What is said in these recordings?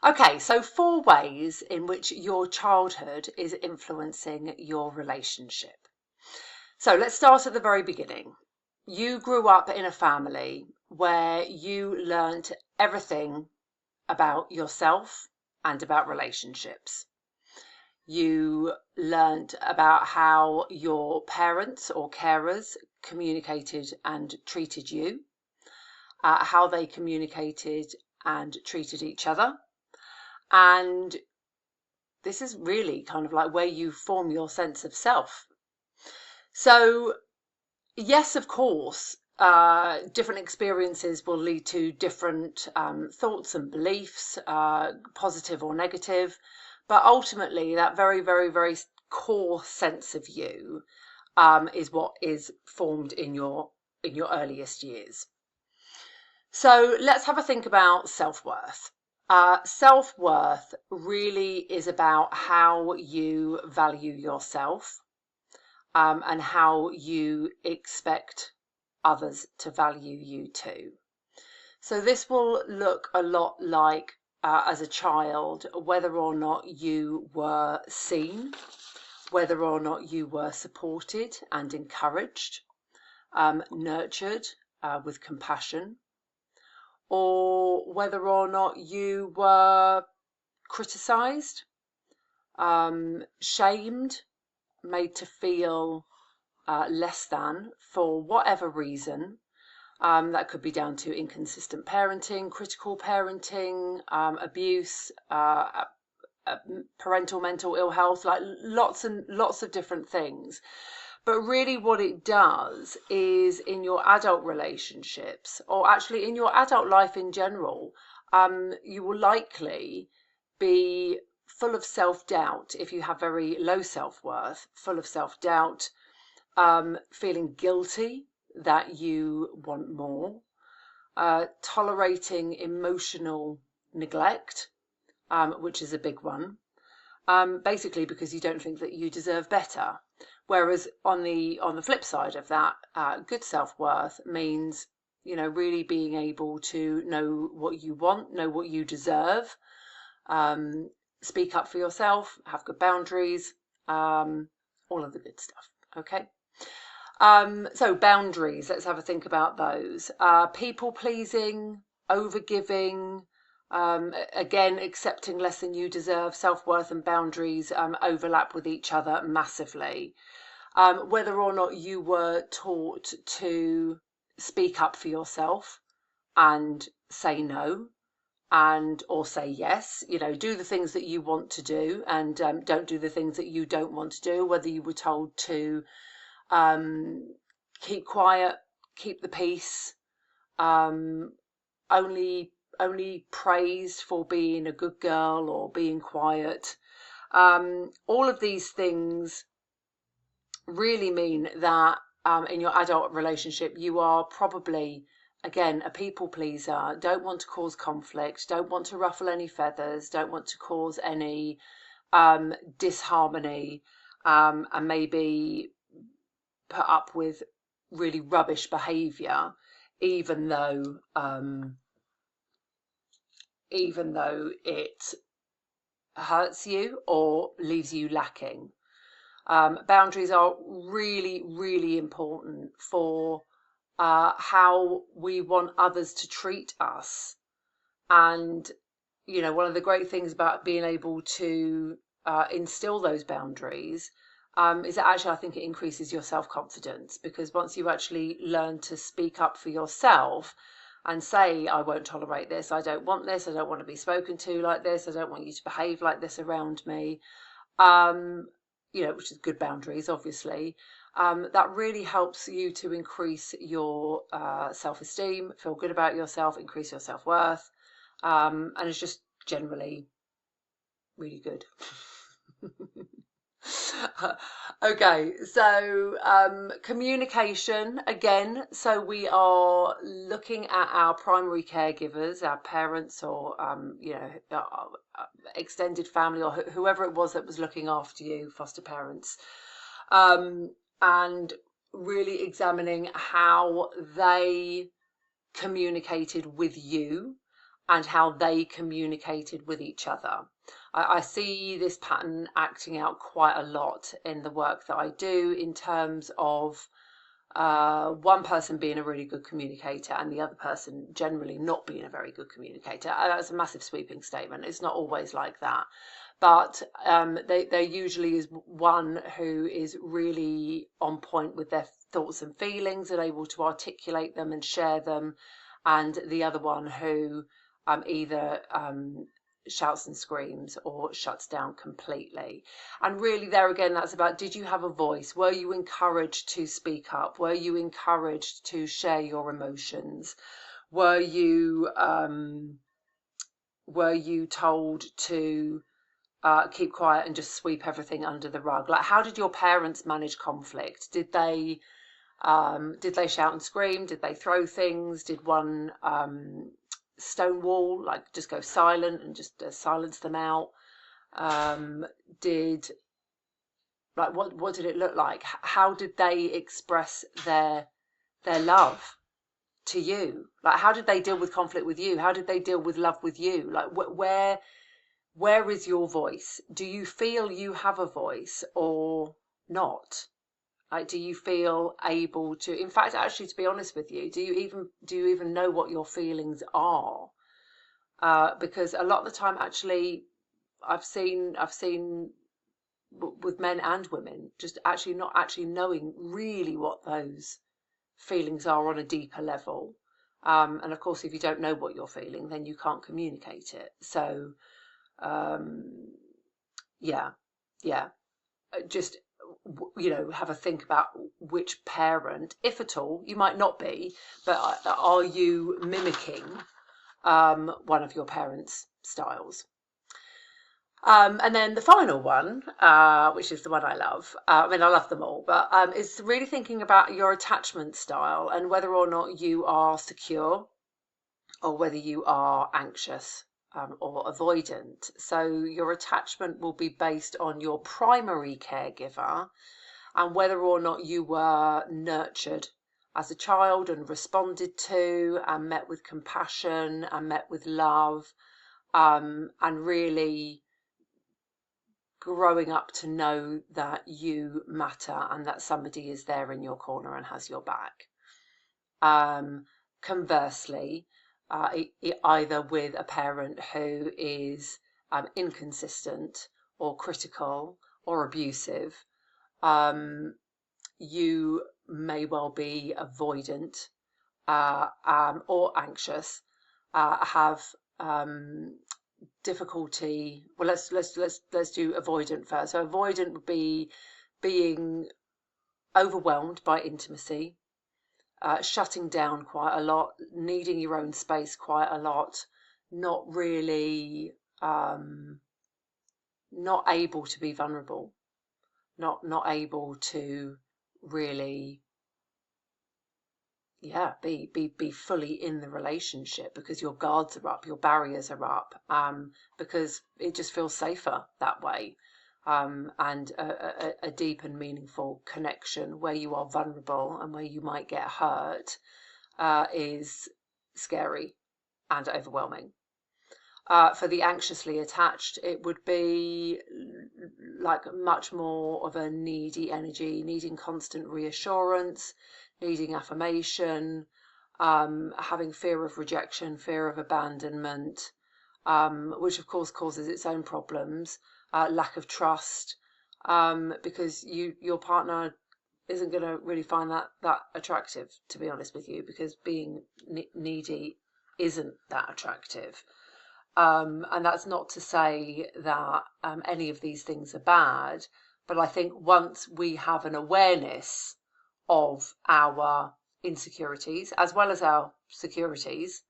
Okay, so 4 ways in which your childhood is influencing your relationship. So let's start at the very beginning. You grew up in a family where you learnt everything about yourself and about relationships. You learnt about how your parents or carers communicated and treated you, how they communicated and treated each other. And this is really kind of like where you form your sense of self. So, yes, of course, different experiences will lead to different thoughts and beliefs, positive or negative. But ultimately, that very, very, very core sense of you is what is formed in your earliest years. So let's have a think about self-worth. Self-worth really is about how you value yourself, and how you expect others to value you too. So this will look a lot like, as a child, whether or not you were seen, whether or not you were supported and encouraged, nurtured with compassion, or whether or not you were criticized, shamed, made to feel less than for whatever reason. That could be down to inconsistent parenting, critical parenting, abuse, parental mental ill health, like lots and lots of different things. But really what it does is, in your adult relationships, or actually in your adult life in general, you will likely be full of self-doubt if you have very low self-worth, full of self-doubt, feeling guilty that you want more, tolerating emotional neglect, which is a big one, basically because you don't think that you deserve better. Whereas on the flip side of that, good self-worth means, really being able to know what you want, know what you deserve, speak up for yourself, have good boundaries, all of the good stuff. Okay. So boundaries, let's have a think about those. People pleasing, overgiving, again, accepting less than you deserve. Self-worth and boundaries overlap with each other massively. Whether or not you were taught to speak up for yourself and say no, and or say yes, do the things that you want to do, and don't do the things that you don't want to do. Whether you were told to keep quiet, keep the peace, only praised for being a good girl or being quiet. All of these things really mean that in your adult relationship, you are probably, again, a people pleaser, don't want to cause conflict, don't want to ruffle any feathers, don't want to cause any disharmony, and maybe put up with really rubbish behavior, even though it hurts you or leaves you lacking. Boundaries are really, really important for how we want others to treat us. And, one of the great things about being able to instill those boundaries is that actually I think it increases your self-confidence, because once you actually learn to speak up for yourself and say, I won't tolerate this, I don't want this, I don't want to be spoken to like this, I don't want you to behave like this around me, which is good boundaries, obviously, that really helps you to increase your self-esteem, feel good about yourself, increase your self-worth, and it's just generally really good. Okay, so communication again. So we are looking at our primary caregivers, our parents, or extended family, or whoever it was that was looking after you, foster parents, and really examining how they communicated with you and how they communicated with each other. I see this pattern acting out quite a lot in the work that I do, in terms of one person being a really good communicator and the other person generally not being a very good communicator. That's a massive sweeping statement. It's not always like that. But there usually is one who is really on point with their thoughts and feelings and able to articulate them and share them, and the other one who either shouts and screams or shuts down completely. And really, there again, that's about, did you have a voice? Were you encouraged to speak up? Were you encouraged to share your emotions? Were you told to keep quiet and just sweep everything under the rug? Like, how did your parents manage conflict? Did they shout and scream? Did they throw things? Did one stonewall, like just go silent and just silence them out? What did it look like? How did they express their love to you? Like, how did they deal with conflict with you? How did they deal with love with you? Like, where is your voice? Do you feel you have a voice or not? Like, do you feel able to, in fact, actually, to be honest with you, do you even know what your feelings are? Because a lot of the time, actually, I've seen with men and women just actually not actually knowing really what those feelings are on a deeper level. And of course, if you don't know what you're feeling, then you can't communicate it. So, yeah, just, have a think about which parent, if at all, you might not be, but are you mimicking one of your parents' styles? And then the final one, which is the one I love, I love them all, but is really thinking about your attachment style and whether or not you are secure or whether you are anxious or avoidant. So your attachment will be based on your primary caregiver and whether or not you were nurtured as a child and responded to and met with compassion and met with love, and really growing up to know that you matter and that somebody is there in your corner and has your back. Conversely, either with a parent who is inconsistent or critical or abusive, you may well be avoidant or anxious, have difficulty. Well, let's do avoidant first. So avoidant would be being overwhelmed by intimacy, shutting down quite a lot, needing your own space quite a lot, not really not able to be vulnerable, not able to really be fully in the relationship because your guards are up, your barriers are up, because it just feels safer that way. And a deep and meaningful connection where you are vulnerable and where you might get hurt is scary and overwhelming. For the anxiously attached, it would be like much more of a needy energy, needing constant reassurance, needing affirmation, having fear of rejection, fear of abandonment, which of course causes its own problems, lack of trust, because your partner isn't going to really find that attractive, to be honest with you, because being needy isn't that attractive. And that's not to say that any of these things are bad, but I think once we have an awareness of our insecurities as well as our securities,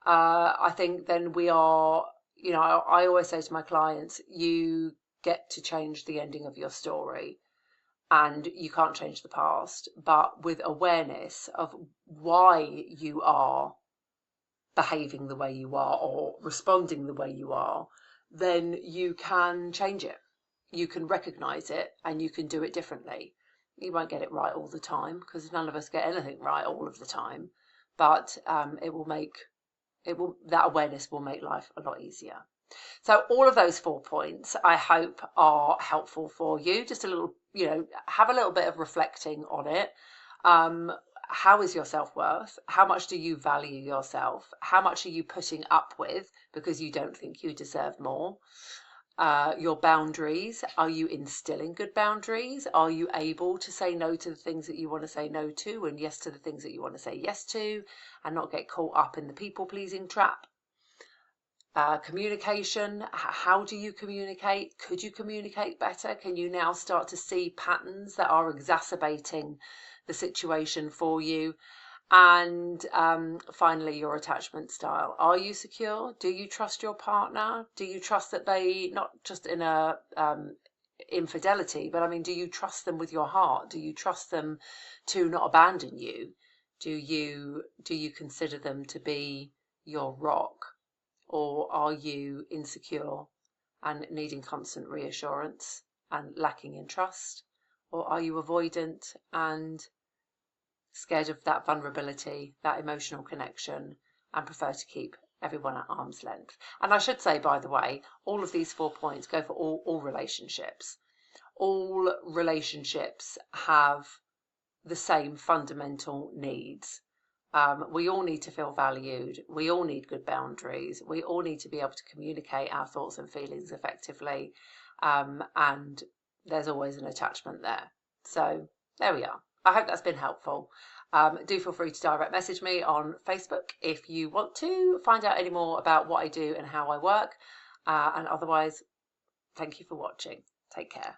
I think then we are, I always say to my clients, you get to change the ending of your story, and you can't change the past, but with awareness of why you are behaving the way you are or responding the way you are, then you can change it. You can recognize it and you can do it differently. You won't get it right all the time because none of us get anything right all of the time, but it will make that awareness will make life a lot easier. So all of those 4 points, I hope, are helpful for you. Just a little, have a little bit of reflecting on it. How is your self-worth? How much do you value yourself? How much are you putting up with because you don't think you deserve more? Your boundaries, are you instilling good boundaries? Are you able to say no to the things that you want to say no to and yes to the things that you want to say yes to, and not get caught up in the people-pleasing trap? Communication, how do you communicate? Could you communicate better? Can you now start to see patterns that are exacerbating the situation for you? And finally, your attachment style. Are you secure? Do you trust your partner? Do you trust that they, not just in a infidelity, but I mean, do you trust them with your heart? Do you trust them to not abandon you? Do you consider them to be your rock? Or are you insecure and needing constant reassurance and lacking in trust? Or are you avoidant and scared of that vulnerability, that emotional connection, and prefer to keep everyone at arm's length? And I should say, by the way, all of these 4 points go for all relationships. All relationships have the same fundamental needs. We all need to feel valued. We all need good boundaries. We all need to be able to communicate our thoughts and feelings effectively. And there's always an attachment there. So there we are. I hope that's been helpful. Do feel free to direct message me on Facebook if you want to find out any more about what I do and how I work. And otherwise, thank you for watching. Take care.